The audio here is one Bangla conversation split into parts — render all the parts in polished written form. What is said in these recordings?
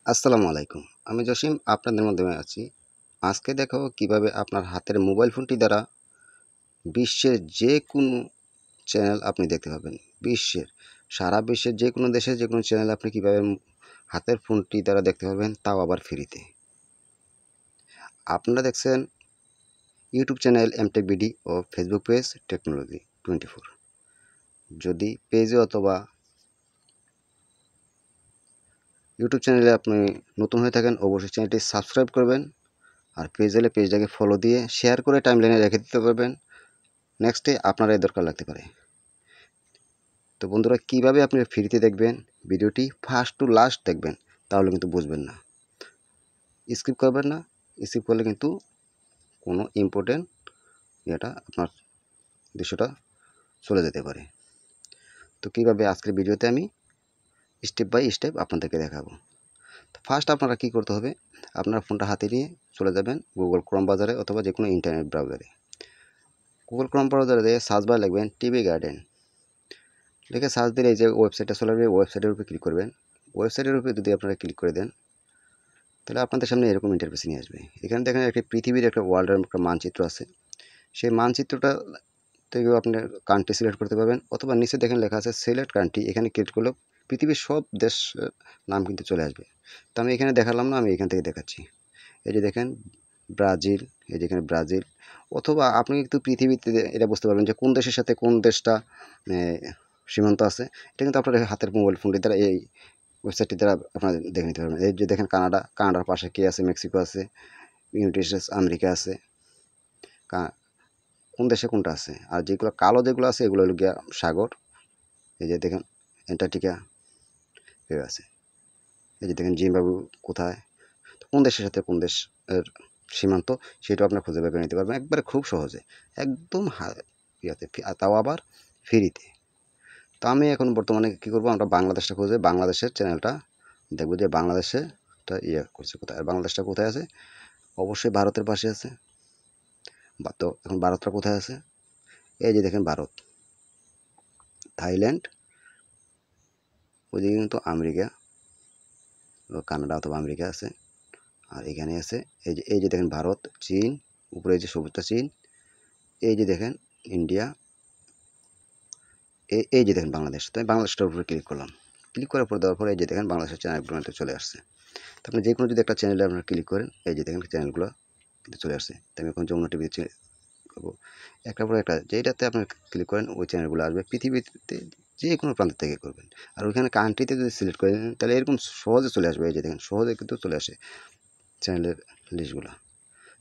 আসসালামু আলাইকুম। আমি জসিম আপনাদের মাধ্যমে আছি। আজকে দেখাবো কিভাবে আপনার হাতের মোবাইল ফোনটি দ্বারা বিশ্বের যে কোনো চ্যানেল আপনি দেখতে পাবেন। সারা বিশ্বের যে কোনো দেশের যে কোনো চ্যানেল আপনি কিভাবে হাতের ফোনটি দ্বারা দেখতে পারবেন, তাও আবার ফ্রিতে। আপনারা দেখছেন ইউটিউব চ্যানেল এমটেক বিডি ও ফেসবুক পেজ টেকনোলজি 24। যদি পেজে অথবা ইউটিউব চ্যানেলে আপনি নতুন হয়ে থাকেন, অবশ্যই চ্যানেলটি সাবস্ক্রাইব করবেন। আর পেজ হলে পেজটাকে ফলো দিয়ে শেয়ার করে টাইমলাইনে রেখে দিতে পারবেন। নেক্সটে আপনার এই দরকার লাগতে পারে। তো বন্ধুরা, কিভাবে আপনি ফ্রিতে দেখবেন, ভিডিওটি ফার্স্ট টু লাস্ট দেখবেন, তাহলে কিন্তু বুঝবেন না। স্কিপ করবেন না। স্কিপ করলে কিন্তু কোনো ইম্পর্টেন্ট আপনার দৃশ্যটা চলে যেতে পারে। তো কীভাবে আজকের ভিডিওতে আমি স্টেপ বাই স্টেপ আপনাদেরকে দেখাবো। তো ফার্স্ট আপনারা কী করতে হবে, আপনার ফোনটা হাতে নিয়ে চলে যাবেন গুগল ক্রোম ব্রাউজারে অথবা যে কোনো ইন্টারনেট ব্রাউজারে। গুগল ক্রোম ব্রাউজারে দিয়ে সার্চ বার লিখবেন টিভি গার্ডেন। লিখে সার্চ দিলে এই যে ওয়েবসাইটটা চলে আসবে, ওয়েবসাইটের উপরে ক্লিক করবেন। ওয়েবসাইটের উপরে যদি আপনারা ক্লিক করে দেন, তাহলে আপনাদের সামনে এরকম ইন্টারফেস নিয়ে আসবে। এখানে দেখেন একটা পৃথিবীর একটা ওয়ার্ল্ডের একটা মানচিত্র আছে। সেই মানচিত্রটা থেকেও আপনি কান্ট্রি সিলেক্ট করতে পারবেন, অথবা নিচে দেখেন লেখা আছে সিলেক্ট কান্ট্রি। এখানে ক্লিক করলেও পৃথিবীর সব দেশের নাম কিন্তু চলে আসবে। তো আমি এখানে দেখালাম না, আমি এখান থেকে দেখাচ্ছি। এই যে দেখেন ব্রাজিল, এই যেখানে ব্রাজিল। অথবা আপনি কিন্তু পৃথিবীতে এটা বুঝতে পারবেন যে কোন দেশের সাথে কোন দেশটা সীমান্ত আছে। এটা কিন্তু আপনার হাতের মোবাইল ফোনটি দ্বারা এই ওয়েবসাইটটি দ্বারা আপনারা দেখে নিতে পারবেন। এই যে দেখেন কানাডার পাশে কে আছে, মেক্সিকো আছে, ইউনাইটেড স্টেটস আমেরিকা আছে, কোন দেশে কোনটা আছে। আর যেগুলো কালো যেগুলো আছে এগুলো হলো গিয়া সাগর। এই যে দেখেন অ্যান্টার্কটিকা আছে। এই যে দেখেন জিম্বাবু কোথায়, তো কোন দেশের সাথে কোন দেশের সীমান্ত, সেটাও আপনার খুঁজে বের করে নিতে পারবেন একবারে খুব সহজে, একদম ইয়াতে, তাও আবার ফ্রিতে। তো আমি এখন বর্তমানে কী করবো, আমরা বাংলাদেশটা খুঁজে বাংলাদেশের চ্যানেলটা দেখবো যে বাংলাদেশেটা করছে কোথায়। আর বাংলাদেশটা কোথায় আছে, অবশ্যই ভারতের পাশে আছে। তো এখন ভারতটা কোথায় আছে, এই যে দেখেন ভারত, থাইল্যান্ড, ওইদিকে কিন্তু আমেরিকা ও কানাডা অথবা আমেরিকা আছে। আর এখানে আছে এই যে দেখেন ভারত, চীন, উপরে এই যে সবুজটা চীন, এই যে দেখেন ইন্ডিয়া, এই যে দেখেন বাংলাদেশ। তো আমি বাংলাদেশটার উপরে ক্লিক করলাম। ক্লিক করার পর দেওয়ার পরে এই যে দেখেন বাংলাদেশের চ্যানেলগুলো চলে আসছে। তো আপনি যে কোনো যদি একটা চ্যানেলে আপনারা ক্লিক করেন, এই যে দেখেন চ্যানেলগুলো কিন্তু চলে আসছে। তো আমি এখন যমুনা টিভি করবো। একটার পর একটা যেটাতে আপনার ক্লিক করেন ওই চ্যানেলগুলো আসবে, পৃথিবীতে যে কোনো প্রান্ত থেকে করবেন। আর ওইখানে কান্ট্রিতে যদি সিলেক্ট করে নেন, তাহলে এরকম সহজে চলে আসবে। এই যে দেখেন সহজে কিন্তু চলে আসে চ্যানেলের লিস্টগুলো।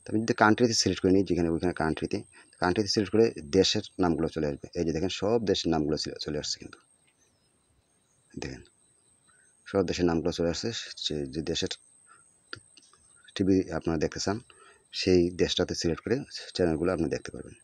তো আমি যদি কান্ট্রিতে সিলেক্ট করে নিই, যেখানে ওইখানে কান্ট্রিতে সিলেক্ট করে দেশের নামগুলো চলে আসবে। এই যে দেখেন সব দেশের নামগুলো চলে আসছে কিন্তু দেখেন সব দেশের নামগুলো চলে আসছে। যে দেশের টিভি আপনারা দেখতে চান, সেই দেশটাতে সিলেক্ট করে চ্যানেলগুলো আপনি দেখতে পারবেন।